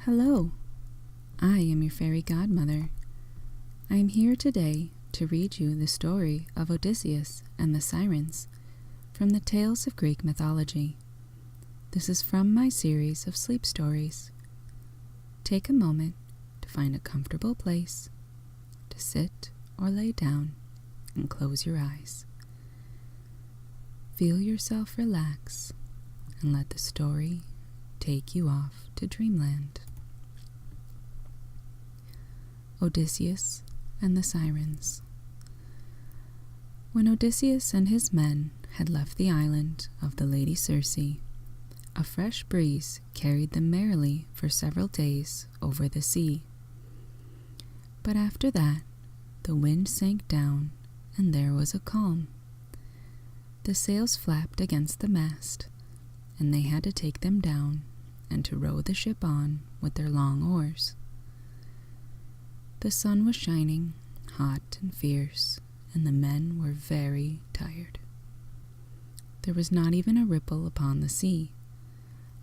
Hello, I am your fairy godmother. I am here today to read you the story of Odysseus and the Sirens from the Tales of Greek Mythology. This is from my series of sleep stories. Take a moment to find a comfortable place to sit or lay down and close your eyes. Feel yourself relax and let the story take you off to dreamland. Odysseus and the Sirens. When Odysseus and his men had left the island of the Lady Circe, a fresh breeze carried them merrily for several days over the sea. But after that, the wind sank down and there was a calm. The sails flapped against the mast, and they had to take them down and to row the ship on with their long oars. The sun was shining, hot and fierce, and the men were very tired. There was not even a ripple upon the sea,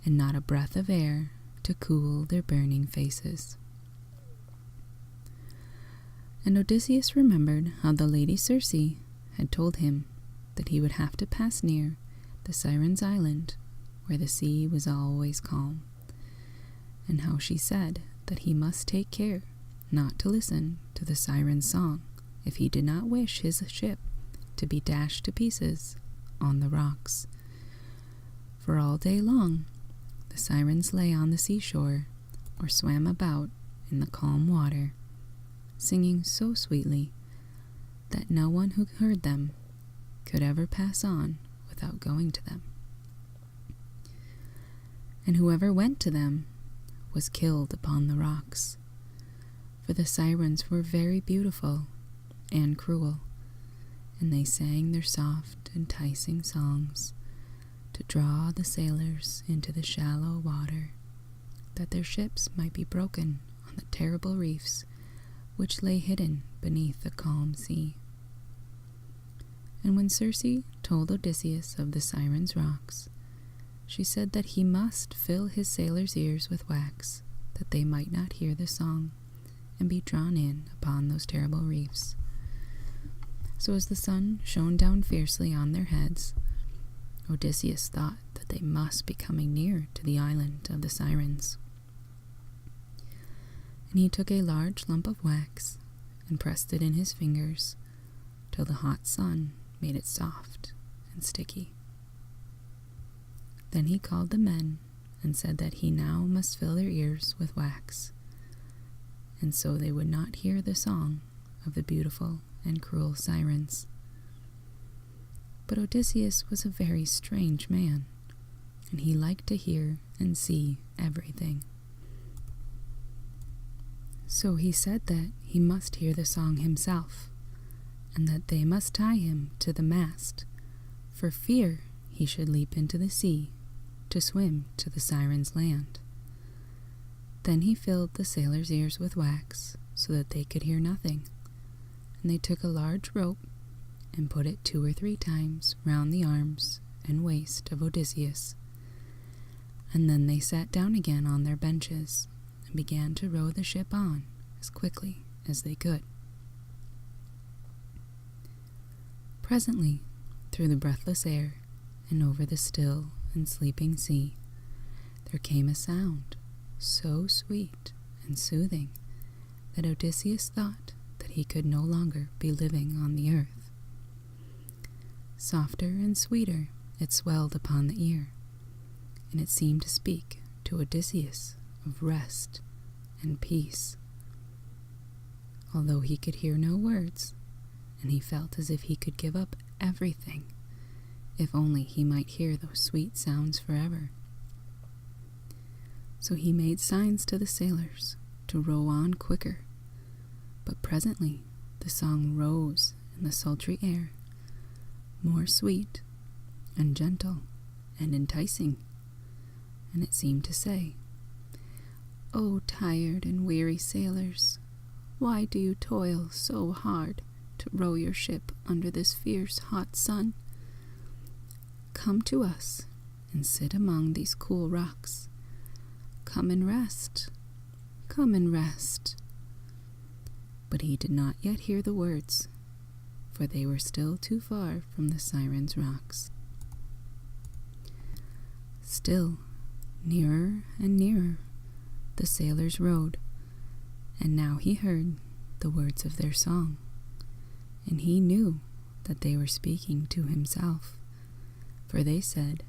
and not a breath of air to cool their burning faces. And Odysseus remembered how the Lady Circe had told him that he would have to pass near the Sirens' island, where the sea was always calm, and how she said that he must take care not to listen to the Sirens' song if he did not wish his ship to be dashed to pieces on the rocks. For all day long, the Sirens lay on the seashore or swam about in the calm water, singing so sweetly that no one who heard them could ever pass on without going to them. And whoever went to them was killed upon the rocks, for the Sirens were very beautiful and cruel, and they sang their soft, enticing songs to draw the sailors into the shallow water, that their ships might be broken on the terrible reefs which lay hidden beneath the calm sea. And when Circe told Odysseus of the Sirens' rocks, she said that he must fill his sailors' ears with wax, that they might not hear the song and be drawn in upon those terrible reefs. So as the sun shone down fiercely on their heads, Odysseus thought that they must be coming near to the island of the Sirens. And he took a large lump of wax and pressed it in his fingers till the hot sun made it soft and sticky. Then he called the men and said that he now must fill their ears with wax, and so they would not hear the song of the beautiful and cruel Sirens. But Odysseus was a very strange man, and he liked to hear and see everything. So he said that he must hear the song himself, and that they must tie him to the mast, for fear he should leap into the sea to swim to the Sirens' land. Then he filled the sailors' ears with wax so that they could hear nothing, and they took a large rope and put it 2 or 3 times round the arms and waist of Odysseus. And then they sat down again on their benches and began to row the ship on as quickly as they could. Presently, through the breathless air and over the still and sleeping sea, there came a sound so sweet and soothing that Odysseus thought that he could no longer be living on the earth. Softer and sweeter it swelled upon the ear, and it seemed to speak to Odysseus of rest and peace. Although he could hear no words, and he felt as if he could give up everything if only he might hear those sweet sounds forever. So he made signs to the sailors to row on quicker, but presently the song rose in the sultry air, more sweet and gentle and enticing, and it seemed to say, "O tired and weary sailors, why do you toil so hard to row your ship under this fierce hot sun? Come to us and sit among these cool rocks. Come and rest come and rest." But he did not yet hear the words, for they were still too far from the Sirens' rocks. Still, nearer and nearer, the sailors rowed, and now he heard the words of their song, and he knew that they were speaking to himself, for they said,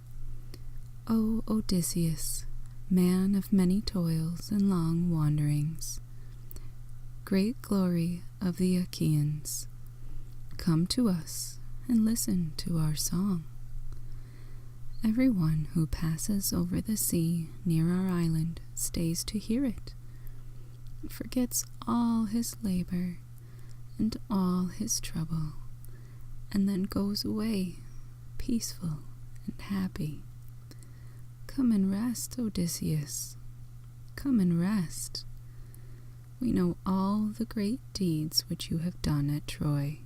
"O Odysseus, man of many toils and long wanderings, great glory of the Achaeans, come to us and listen to our song. Everyone who passes over the sea near our island stays to hear it, forgets all his labor and all his trouble, and then goes away peaceful and happy. Come and rest, Odysseus. Come and rest. We know all the great deeds which you have done at Troy,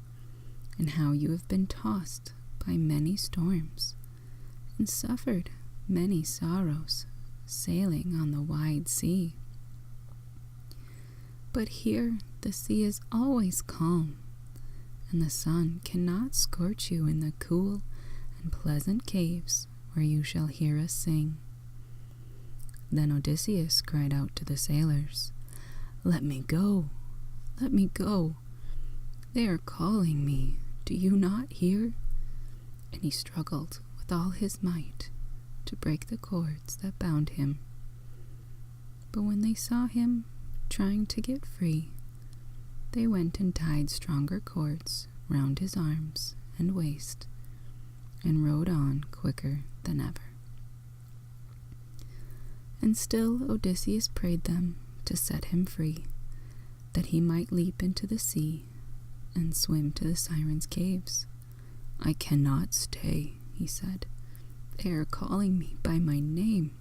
and how you have been tossed by many storms, and suffered many sorrows, sailing on the wide sea. But here the sea is always calm, and the sun cannot scorch you in the cool and pleasant caves where you shall hear us sing." Then Odysseus cried out to the sailors, "Let me go! Let me go! They are calling me. Do you not hear?" And he struggled with all his might to break the cords that bound him. But when they saw him trying to get free, they went and tied stronger cords round his arms and waist, and rowed on quicker than ever. And still Odysseus prayed them to set him free, that he might leap into the sea and swim to the Sirens' caves. "I cannot stay," he said. "They are calling me by my name.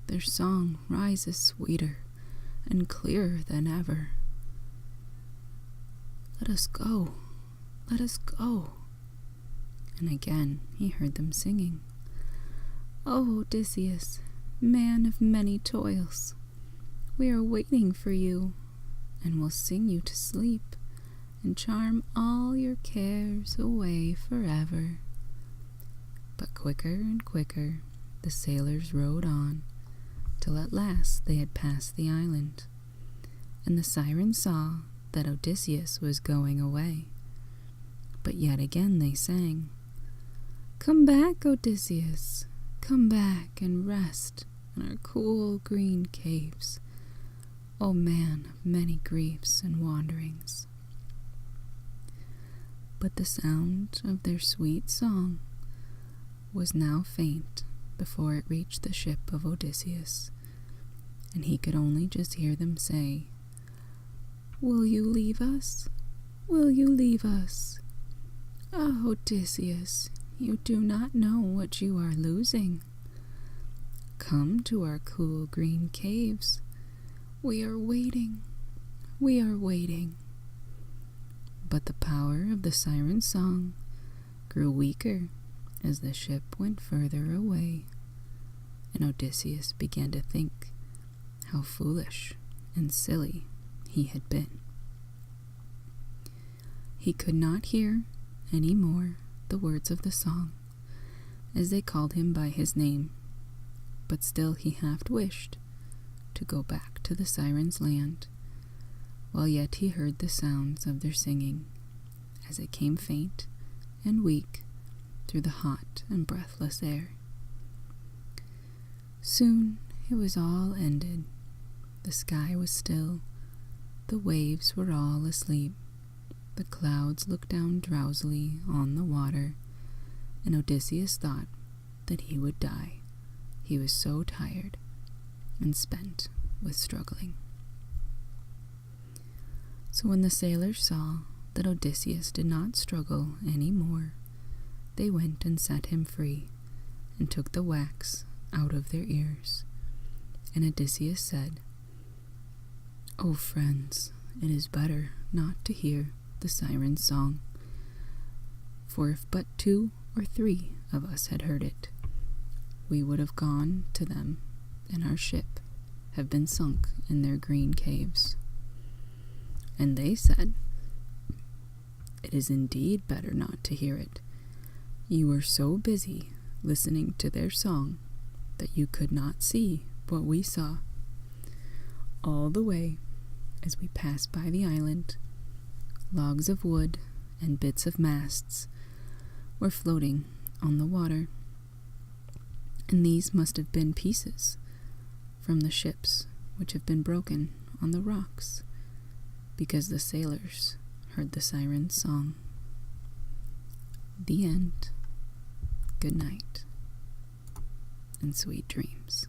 Their song rises sweeter and clearer than ever. Let us go, let us go." And again he heard them singing, "O Odysseus, man of many toils, we are waiting for you, and will sing you to sleep, and charm all your cares away forever." But quicker and quicker the sailors rowed on, till at last they had passed the island, and the Sirens saw that Odysseus was going away. But yet again they sang, "Come back, Odysseus, come back and rest in our cool green caves, O man of many griefs and wanderings." But the sound of their sweet song was now faint before it reached the ship of Odysseus, and he could only just hear them say, "Will you leave us? Will you leave us? Ah, Odysseus, you do not know what you are losing. Come to our cool green caves. We are waiting, we are waiting." But the power of the Siren's song grew weaker as the ship went further away, and Odysseus began to think how foolish and silly he had been. He could not hear any more the words of the song, as they called him by his name, but still he half wished to go back to the Sirens' land, while yet he heard the sounds of their singing, as it came faint and weak through the hot and breathless air. Soon it was all ended. The sky was still, the waves were all asleep, the clouds looked down drowsily on the water, and Odysseus thought that he would die. He was so tired and spent with struggling. So when the sailors saw that Odysseus did not struggle any more, they went and set him free, and took the wax out of their ears. And Odysseus said, "O friends, it is better not to hear the Sirens' song, for if but 2 or 3 of us had heard it, we would have gone to them in our ship have been sunk in their green caves. And they said, "It is indeed better not to hear it. You were so busy listening to their song that you could not see what we saw. All the way, as we passed by the island, logs of wood and bits of masts were floating on the water, and these must have been pieces from the ships which have been broken on the rocks, because the sailors heard the siren's song." The end. Good night, and sweet dreams.